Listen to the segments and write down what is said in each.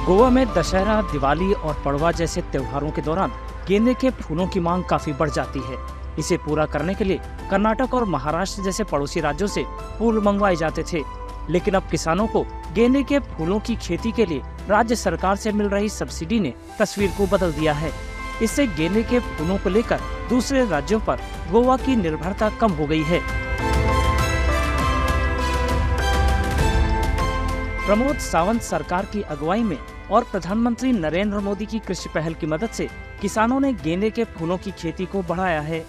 गोवा में दशहरा, दिवाली और पड़वा जैसे त्योहारों के दौरान गेंदे के फूलों की मांग काफी बढ़ जाती है। इसे पूरा करने के लिए कर्नाटक और महाराष्ट्र जैसे पड़ोसी राज्यों से फूल मंगवाए जाते थे, लेकिन अब किसानों को गेंदे के फूलों की खेती के लिए राज्य सरकार से मिल रही सब्सिडी ने तस्वीर को बदल दिया है। इससे गेंदे के फूलों को लेकर दूसरे राज्यों पर गोवा की निर्भरता कम हो गई है। प्रमोद सावंत सरकार की अगुवाई में और प्रधानमंत्री नरेंद्र मोदी की कृषि पहल की मदद से किसानों ने गेंदे के फूलों की खेती को बढ़ाया है।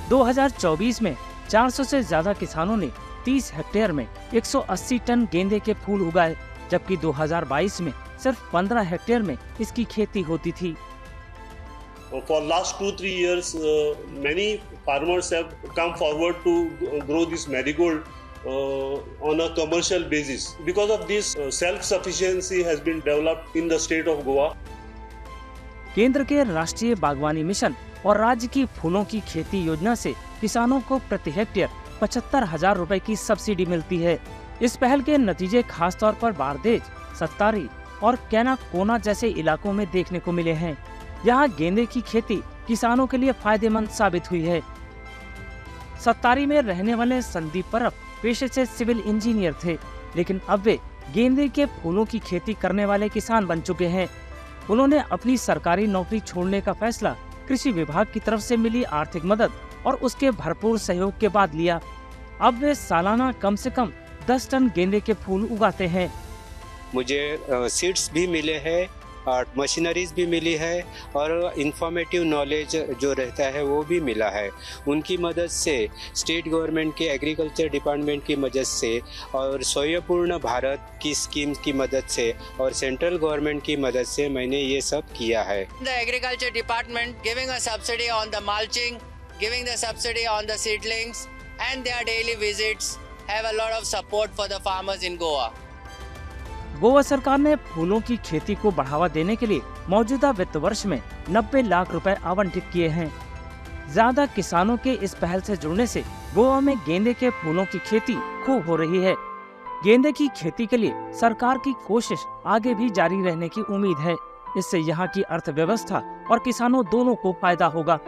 2024 में 400 से ज्यादा किसानों ने 30 हेक्टेयर में 180 टन गेंदे के फूल उगाए, जबकि 2022 में सिर्फ 15 हेक्टेयर में इसकी खेती होती थी। For last 2-3 years, many farmers have come forward to grow this marigold on a commercial basis. Because of this, self-sufficiency has been developed in the state of Goa. केंद्र के राष्ट्रीय बागवानी मिशन और राज्य की फूलों की खेती योजना से किसानों को प्रति हेक्टेयर 75,000 रुपए की सब्सिडी मिलती है। इस पहल के नतीजे खास तौर पर बारदेज, सत्तारी और कैनाकोना जैसे इलाकों में देखने को मिले हैं। यहाँ गेंदे की खेती किसानों के लिए फायदेमंद साबित हुई है। सत्तारी में रहने वाले संदीप परब पेशे से सिविल इंजीनियर थे, लेकिन अब वे गेंदे के फूलों की खेती करने वाले किसान बन चुके हैं। उन्होंने अपनी सरकारी नौकरी छोड़ने का फैसला कृषि विभाग की तरफ से मिली आर्थिक मदद और उसके भरपूर सहयोग के बाद लिया। अब वे सालाना कम से कम 10 टन गेंदे के फूल उगाते हैं। मुझे सीड्स भी मिले हैं और मशीनरीज भी मिली है और इंफॉर्मेटिव नॉलेज जो रहता है वो भी मिला है। उनकी मदद से स्टेट गवर्नमेंट के एग्रीकल्चर डिपार्टमेंट की मदद से और स्वयंपूर्ण भारत की स्कीम की मदद से और सेंट्रल गवर्नमेंट की मदद से मैंने ये सब किया है। The agriculture department giving a subsidy on the mulching, giving the subsidy on the seedlings and their daily visits have a lot of support for the farmers in Goa. Goa सरकार ने फूलों की खेती को बढ़ावा देने के लिए मौजूदा वित्त वर्ष में 90 लाख रुपए आवंटित किए हैं। ज्यादा किसानों के इस पहल से जुड़ने से गोवा में गेंदे के फूलों की खेती खूब हो रही है। गेंदे की खेती के लिए सरकार की कोशिश आगे भी जारी रहने की उम्मीद है। इससे यहाँ की अर्थव्यवस्था और किसानों दोनों को फायदा होगा।